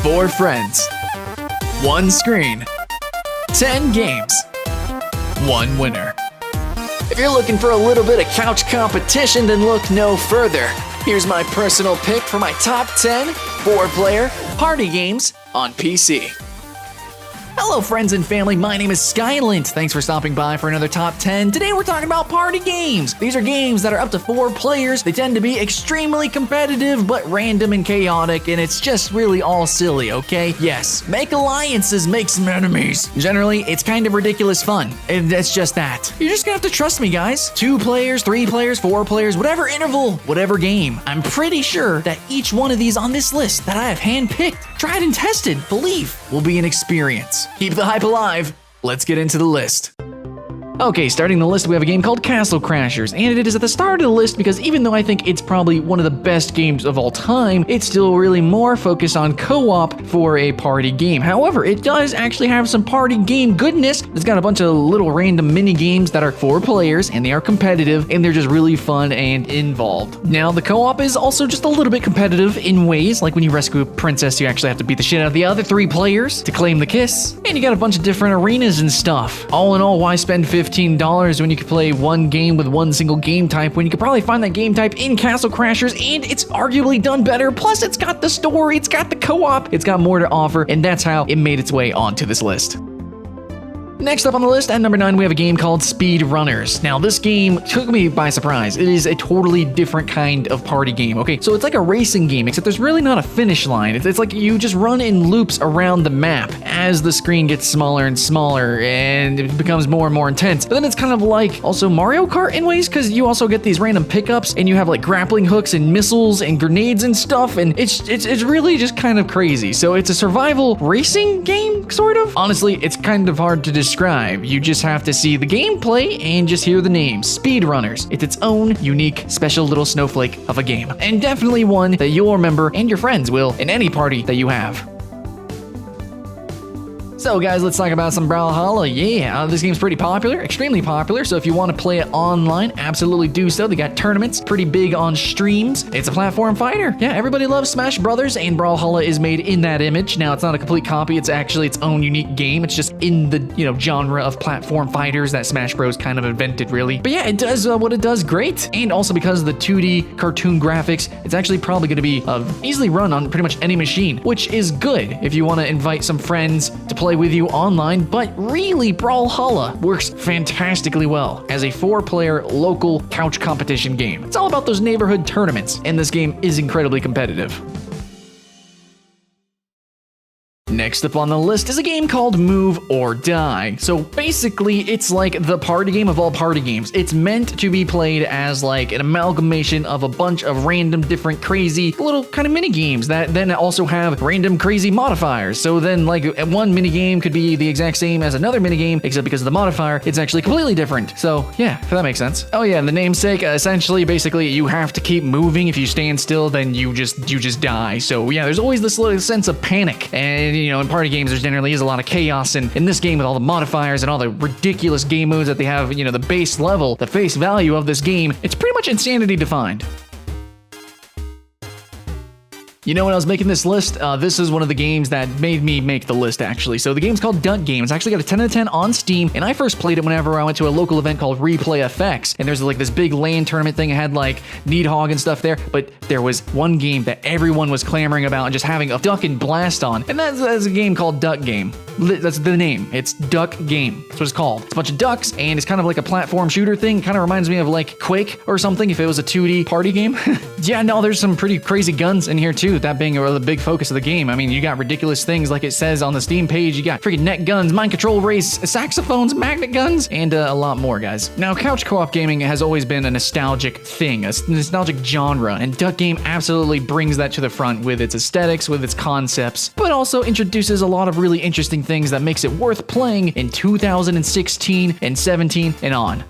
4 friends, 1 screen, 10 games, 1 winner. If you're looking for a little bit of couch competition, then look no further. Here's my personal pick for my top 10 4-player party games on PC. Hello friends and family, my name is Skylent. Thanks for stopping by for another top 10. Today we're talking about party games. These are games that are up to 4 players. They tend to be extremely competitive, but random and chaotic, and it's just really all silly, okay? Yes, make alliances, make some enemies. Generally, it's kind of ridiculous fun, and that's just that. You're just gonna have to trust me, guys. 2 players, 3 players, 4 players, whatever interval, whatever game. I'm pretty sure that each one of these on this list that I have handpicked, tried and tested, believe will be an experience. Keep the hype alive. Let's get into the list. Okay, starting the list, we have a game called Castle Crashers, and it is at the start of the list because even though I think it's probably one of the best games of all time, it's still really more focused on co-op for a party game. However, it does actually have some party game goodness. It's got a bunch of little random mini games that are 4 players, and they are competitive, and they're just really fun and involved. Now, the co-op is also just a little bit competitive in ways, like when you rescue a princess, you actually have to beat the shit out of the other 3 players to claim the kiss, and you got a bunch of different arenas and stuff. All in all, why spend $15 when you could play one game with one single game type when you could probably find that game type in Castle Crashers, and it's arguably done better. Plus, it's got the story, it's got the co-op, it's got more to offer, and that's how it made its way onto this list. Next up on the list, at number 9, we have a game called Speedrunners. Now, this game took me by surprise. It is a totally different kind of party game, okay? So it's like a racing game, except there's really not a finish line. It's like you just run in loops around the map as the screen gets smaller and smaller, and it becomes more and more intense. But then it's kind of like also Mario Kart in ways, because you also get these random pickups, and you have like grappling hooks and missiles and grenades and stuff, and it's really just kind of crazy. So it's a survival racing game, sort of? Honestly, it's kind of hard to describe. You just have to see the gameplay and just hear the name, Speedrunners. It's its own unique, special little snowflake of a game, and definitely one that you'll remember and your friends will in any party that you have. So guys, let's talk about some Brawlhalla. Yeah, this game's pretty popular, extremely popular, so if you want to play it online, absolutely do so. They got tournaments, pretty big on streams. It's a platform fighter. Yeah, everybody loves Smash Brothers, and Brawlhalla is made in that image. Now, it's not a complete copy, it's actually its own unique game. It's just in the, genre of platform fighters that Smash Bros kind of invented, really. But yeah, it does what it does great, and also because of the 2D cartoon graphics, it's actually probably going to be easily run on pretty much any machine, which is good if you want to invite some friends to play with you online. But really, Brawlhalla works fantastically well as a 4-player local couch competition game. It's all about those neighborhood tournaments, and this game is incredibly competitive. Next up on the list is a game called Move or Die. So basically, it's like the party game of all party games. It's meant to be played as like an amalgamation of a bunch of random, different, crazy little kind of mini games that then also have random, crazy modifiers. So then like one mini game could be the exact same as another mini game, except because of the modifier, it's actually completely different. So yeah, if that makes sense. Oh yeah, and the namesake, essentially, basically, you have to keep moving. If you stand still, then you just die. So yeah, there's always this little sense of panic, and in party games, there generally is a lot of chaos, and in this game, with all the modifiers and all the ridiculous game modes that they have, the base level, the face value of this game, it's pretty much insanity defined. When I was making this list, this is one of the games that made me make the list, actually. So the game's called Duck Game. It's actually got a 10 out of 10 on Steam, and I first played it whenever I went to a local event called Replay FX, and there's like this big LAN tournament thing. It had like Needhog and stuff there, but there was one game that everyone was clamoring about and just having a duck and blast on, and that's a game called Duck Game. That's the name. It's Duck Game. That's what it's called. It's a bunch of ducks, and it's kind of like a platform shooter thing. Kind of reminds me of like Quake or something if it was a 2D party game. Yeah, no, there's some pretty crazy guns in here too, that being the big focus of the game. I mean, you got ridiculous things like it says on the Steam page. You got freaking net guns, mind control race, saxophones, magnet guns, and a lot more, guys. Now, couch co-op gaming has always been a nostalgic thing, a nostalgic genre, and Duck Game absolutely brings that to the front with its aesthetics, with its concepts, but also introduces a lot of really interesting things that makes it worth playing in 2016 and 17 and on.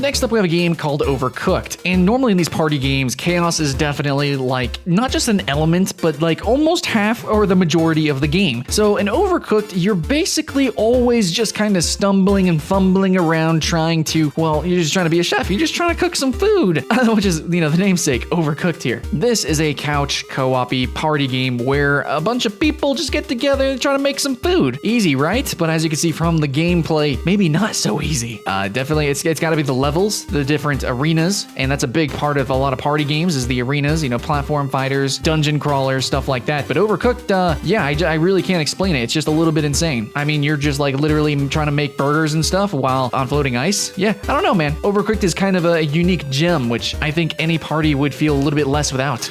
Next up, we have a game called Overcooked. And normally in these party games, chaos is definitely like not just an element, but like almost half or the majority of the game. So in Overcooked, you're basically always just kind of stumbling and fumbling around trying to, well, you're just trying to be a chef. You're just trying to cook some food, which is, you know, the namesake, Overcooked here. This is a couch co-op-y party game where a bunch of people just get together and try to make some food. Easy, right? But as you can see from the gameplay, maybe not so easy. Definitely, it's got to be the levels, the different arenas, and that's a big part of a lot of party games is the arenas, you know, platform fighters, dungeon crawlers, stuff like that. But Overcooked, yeah, I really can't explain it. It's just a little bit insane. I mean, you're just like literally trying to make burgers and stuff while on floating ice. Yeah, I don't know, man. Overcooked is kind of a unique gem, which I think any party would feel a little bit less without.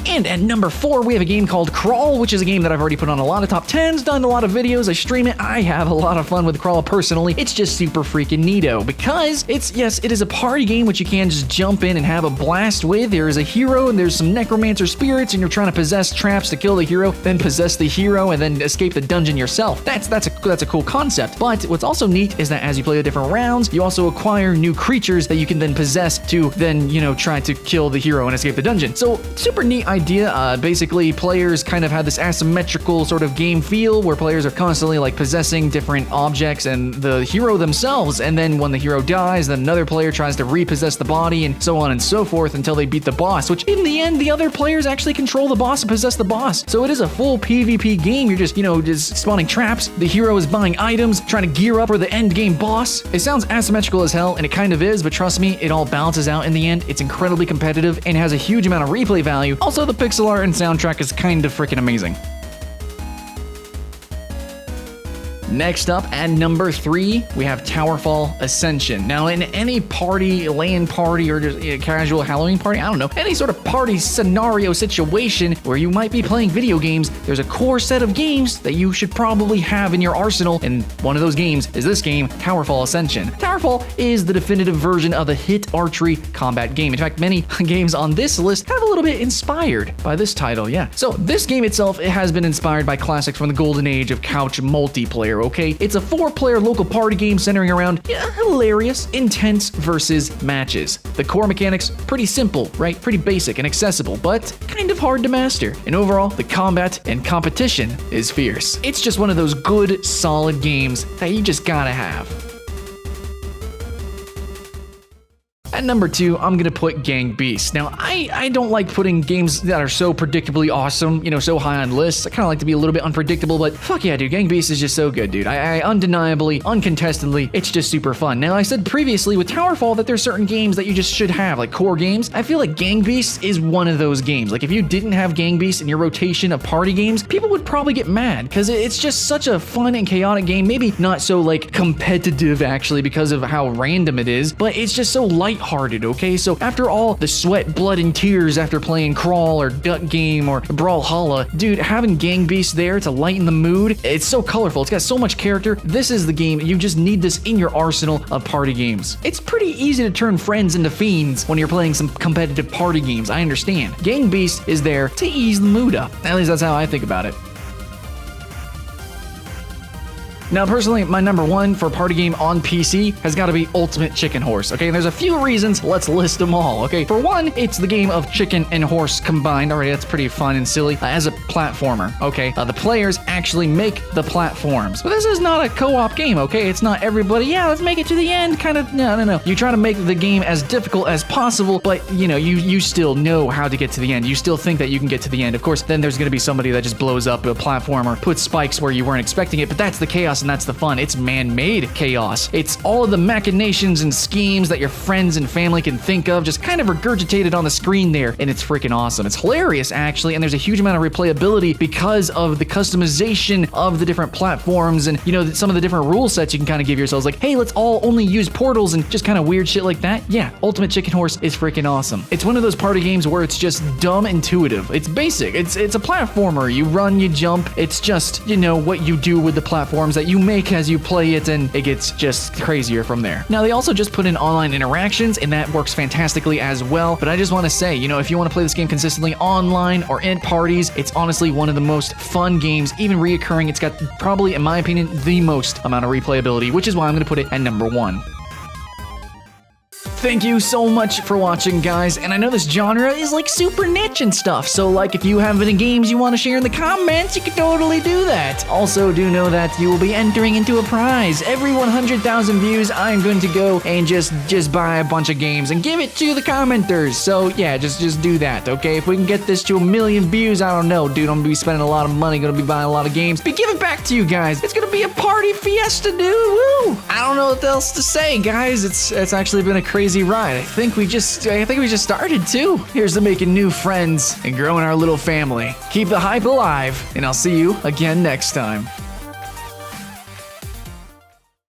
And at number 4, we have a game called Crawl, which is a game that I've already put on a lot of top 10s, done a lot of videos, I stream it. I have a lot of fun with Crawl personally. It's just super freaking neato because it is a party game which you can just jump in and have a blast with. There is a hero and there's some necromancer spirits and you're trying to possess traps to kill the hero, then possess the hero and then escape the dungeon yourself. That's a cool concept. But what's also neat is that as you play the different rounds, you also acquire new creatures that you can then possess to then, you know, try to kill the hero and escape the dungeon. So super neat idea. Basically, players kind of have this asymmetrical sort of game feel where players are constantly like possessing different objects and the hero themselves, and then when the hero dies, then another player tries to repossess the body and so on and so forth until they beat the boss, which in the end, the other players actually control the boss and possess the boss. So it is a full PvP game. You're just, you know, just spawning traps. The hero is buying items, trying to gear up for the end game boss. It sounds asymmetrical as hell, and it kind of is, but trust me, it all balances out in the end. It's incredibly competitive and has a huge amount of replay value. Also, the pixel art and soundtrack is kind of freaking amazing. Next up, at number 3, we have Towerfall Ascension. Now, in any party, LAN party, or just a casual Halloween party, I don't know, any sort of party scenario situation where you might be playing video games, there's a core set of games that you should probably have in your arsenal, and one of those games is this game, Towerfall Ascension. Towerfall is the definitive version of a hit archery combat game. In fact, many games on this list have a little bit inspired by this title, yeah. So, this game itself, it has been inspired by classics from the golden age of couch multiplayer, okay? It's a 4-player local party game centering around hilarious, intense versus matches. The core mechanics, pretty simple, right? Pretty basic and accessible, but kind of hard to master. And overall, the combat and competition is fierce. It's just one of those good, solid games that you just gotta have. At number 2, I'm gonna put GangBeasts. Now, I don't like putting games that are so predictably awesome, you know, so high on lists. I kind of like to be a little bit unpredictable, but fuck yeah, dude, GangBeasts is just so good, dude. I undeniably, uncontestedly, it's just super fun. Now, I said previously with Towerfall that there's certain games that you just should have, like core games. I feel like GangBeasts is one of those games. Like, if you didn't have GangBeasts in your rotation of party games, people would probably get mad, because it's just such a fun and chaotic game. Maybe not so, like, competitive, actually, because of how random it is, but it's just so lighthearted, okay? So after all the sweat, blood, and tears after playing Crawl or Duck Game or Brawlhalla, dude, having GangBeasts there to lighten the mood, it's so colorful, it's got so much character. This is the game, you just need this in your arsenal of party games. It's pretty easy to turn friends into fiends when you're playing some competitive party games, I understand. GangBeasts is there to ease the mood up. At least that's how I think about it. Now, personally, my number 1 for party game on PC has got to be Ultimate Chicken Horse, okay? And there's a few reasons, let's list them all, okay? For one, it's the game of chicken and horse combined. Already, that's pretty fun and silly as a platformer, okay? The players actually make the platforms. But this is not a co-op game, okay? It's not everybody, yeah, let's make it to the end, kind of, no. You try to make the game as difficult as possible, but, you know, you still know how to get to the end. You still think that you can get to the end. Of course, then there's going to be somebody that just blows up a platform or puts spikes where you weren't expecting it, but that's the chaos and that's the fun. It's man-made chaos. It's all of the machinations and schemes that your friends and family can think of just kind of regurgitated on the screen there, and it's freaking awesome. It's hilarious, actually, and there's a huge amount of replayability because of the customization of the different platforms and, you know, some of the different rule sets you can kind of give yourselves, like, hey, let's all only use portals and just kind of weird shit like that. Yeah, Ultimate Chicken Horse is freaking awesome. It's one of those party games where it's just dumb intuitive. It's basic. It's a platformer. You run, you jump. It's just, you know, what you do with the platforms that that you make as you play it, and it gets just crazier from there. Now, they also just put in online interactions, and that works fantastically as well. But I just want to say, you know, if you want to play this game consistently online or in parties, it's honestly one of the most fun games, even reoccurring. It's got probably, in my opinion, the most amount of replayability, which is why I'm going to put it at number 1. Thank you so much for watching, guys, and I know this genre is like super niche and stuff, so like if you have any games you want to share in the comments, you can totally do that. Also, do know that you will be entering into a prize. Every 100,000 views, I'm going to go and just buy a bunch of games and give it to the commenters. So yeah, just do that, okay? If we can get this to 1 million views, I don't know, dude, I'm gonna be spending a lot of money, gonna be buying a lot of games, but give it back to you guys. It's gonna be a party fiesta, dude. Woo! I don't know what else to say, guys. It's actually been a crazy ride. I think we just started too. Here's to making new friends and growing our little family. Keep the hype alive, and I'll see you again next time.